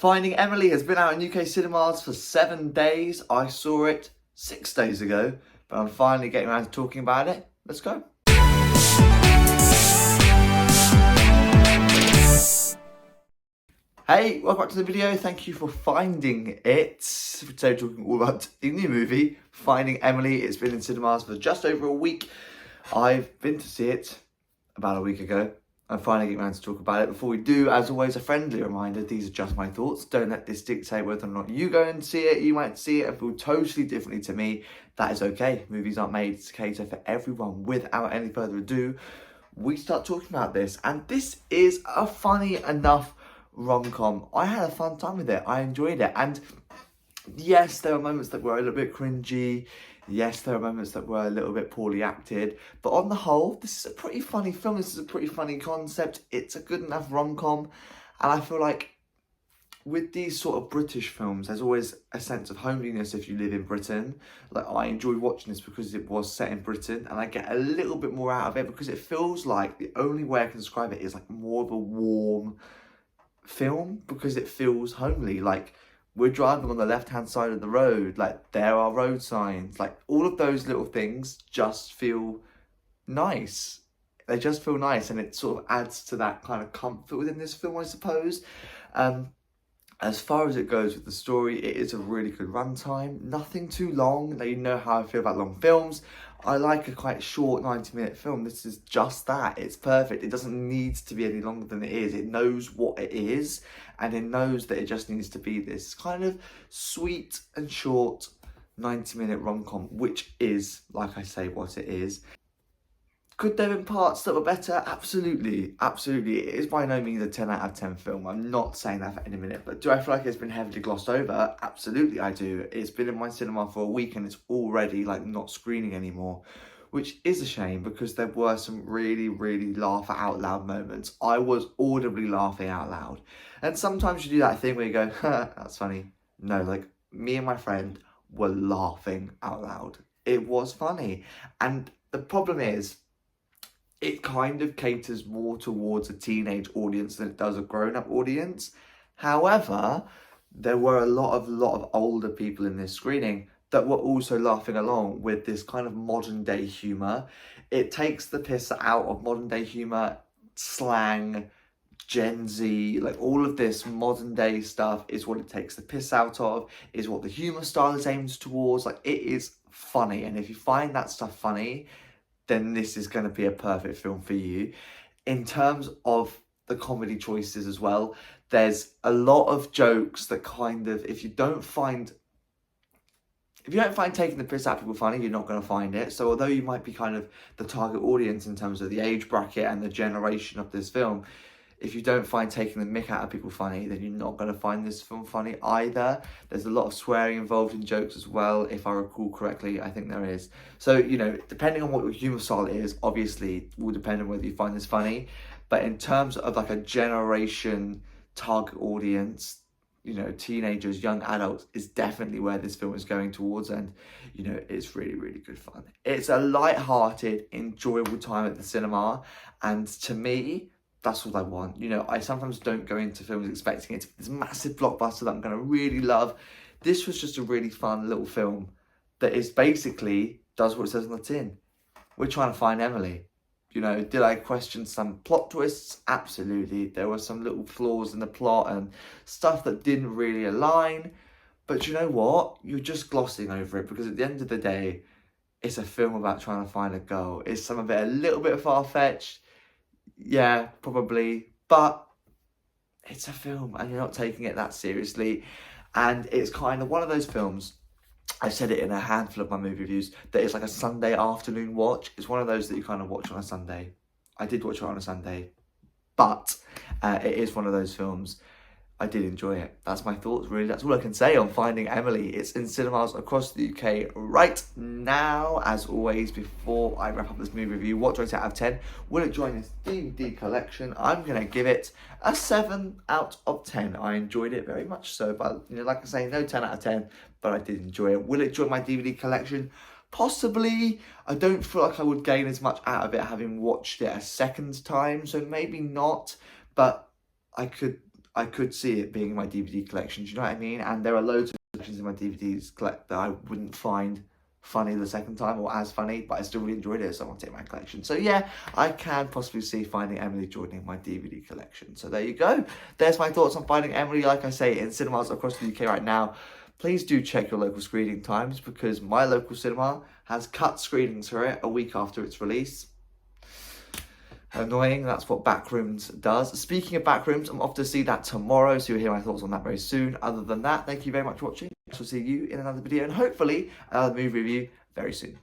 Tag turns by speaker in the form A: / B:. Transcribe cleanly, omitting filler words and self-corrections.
A: Finding Emily has been out in UK cinemas for 7 days. I saw it 6 days ago, but I'm finally getting around to talking about it. Let's go. Hey, welcome back to the video. Thank you for finding it. Today we're talking all about the new movie, Finding Emily. It's been in cinemas for just over a week. I've been to see it about a week ago. I'm finally getting around to talk about it. Before we do, as always, a friendly reminder, these are just my thoughts. Don't let this dictate whether or not you go and see it. You might see it and feel totally differently to me. That is okay. Movies aren't made to cater for everyone. Without any further ado, we start talking about this. And this is a funny enough rom-com. I had a fun time with it. I enjoyed it. And yes, there were moments that were a little bit cringy. Yes, there are moments that were a little bit poorly acted, but on the whole, this is a pretty funny film. This is a pretty funny concept. It's a good enough rom-com, and I feel like with these sort of British films, there's always a sense of homeliness if you live in Britain. Like, I enjoyed watching this because it was set in Britain, and I get a little bit more out of it because it feels like the only way I can describe it is like more of a warm film because it feels homely. Like, we're driving on the left-hand side of the road, like there are road signs, like all of those little things just feel nice. They just feel nice, and it sort of adds to that kind of comfort within this film, I suppose. As far as it goes with the story, it is a really good runtime. Nothing too long. Now, you know how I feel about long films. I like a quite short 90-minute film. This is just that. It's perfect. It doesn't need to be any longer than it is. It knows what it is, and it knows that it just needs to be this kind of sweet and short 90-minute rom-com, which is, like I say, what it is. Could there have been parts that were better? Absolutely, absolutely. It is by no means a 10 out of 10 film. I'm not saying that for any minute, but do I feel like it's been heavily glossed over? Absolutely, I do. It's been in my cinema for a week and it's already like not screening anymore, which is a shame because there were some really, really laugh out loud moments. I was audibly laughing out loud. And sometimes you do that thing where you go, that's funny. No, like me and my friend were laughing out loud. It was funny. And the problem is, it kind of caters more towards a teenage audience than it does a grown-up audience. However, there were a lot of older people in this screening that were also laughing along with this kind of modern day humour. It takes the piss out of modern day humour, slang, Gen Z, like all of this modern day stuff is what it takes the piss out of, is what the humour style is aimed towards. Like, it is funny, and if you find that stuff funny, then this is going to be a perfect film for you. In terms of the comedy choices as well, there's a lot of jokes that kind of, if you don't find taking the piss out of people funny, you're not going to find it. So although you might be kind of the target audience in terms of the age bracket and the generation of this film, if you don't find taking the mick out of people funny, then you're not going to find this film funny either. There's a lot of swearing involved in jokes as well, if I recall correctly. I think there is. So, you know, depending on what your humour style is, obviously, it will depend on whether you find this funny. But in terms of like a generation target audience, you know, teenagers, young adults, is definitely where this film is going towards. And, you know, it's really, really good fun. It's a light-hearted, enjoyable time at the cinema. And to me, that's what I want. You know, I sometimes don't go into films expecting it to be this massive blockbuster that I'm going to really love. This was just a really fun little film that is basically does what it says on the tin. We're trying to find Emily. You know, did I question some plot twists? Absolutely. There were some little flaws in the plot and stuff that didn't really align. But you know what? You're just glossing over it because at the end of the day, it's a film about trying to find a girl. Is some of it a little bit far-fetched? Yeah, probably, but it's a film and you're not taking it that seriously. And it's kind of one of those films, I've said it in a handful of my movie reviews, that it's like a Sunday afternoon watch. It's one of those that you kind of watch on a Sunday. I did watch it on a Sunday, but it is one of those films. I did enjoy it. That's my thoughts, really. That's all I can say on Finding Emily. It's in cinemas across the UK right now. As always, before I wrap up this movie review, what do I say out of 10? Will it join this DVD collection? I'm going to give it a 7 out of 10. I enjoyed it very much so, but, you know, like I say, no 10 out of 10, but I did enjoy it. Will it join my DVD collection? Possibly. I don't feel like I would gain as much out of it having watched it a second time, so maybe not, but I I could see it being in my DVD collection. Do you know what I mean? And there are loads of collections in my DVDs that I wouldn't find funny the second time or as funny, but I still really enjoyed it, so I want to take my collection. So yeah, I can possibly see Finding Emily joining my DVD collection. So there you go. There's my thoughts on Finding Emily. Like I say, in cinemas across the UK right now. Please do check your local screening times, because my local cinema has cut screenings for it a week after its release. Annoying, that's what Backrooms does. Speaking of Backrooms, I'm off to see that tomorrow, so you'll hear my thoughts on that very soon. Other than that, thank you very much for watching. I shall see you in another video, and hopefully another movie review very soon.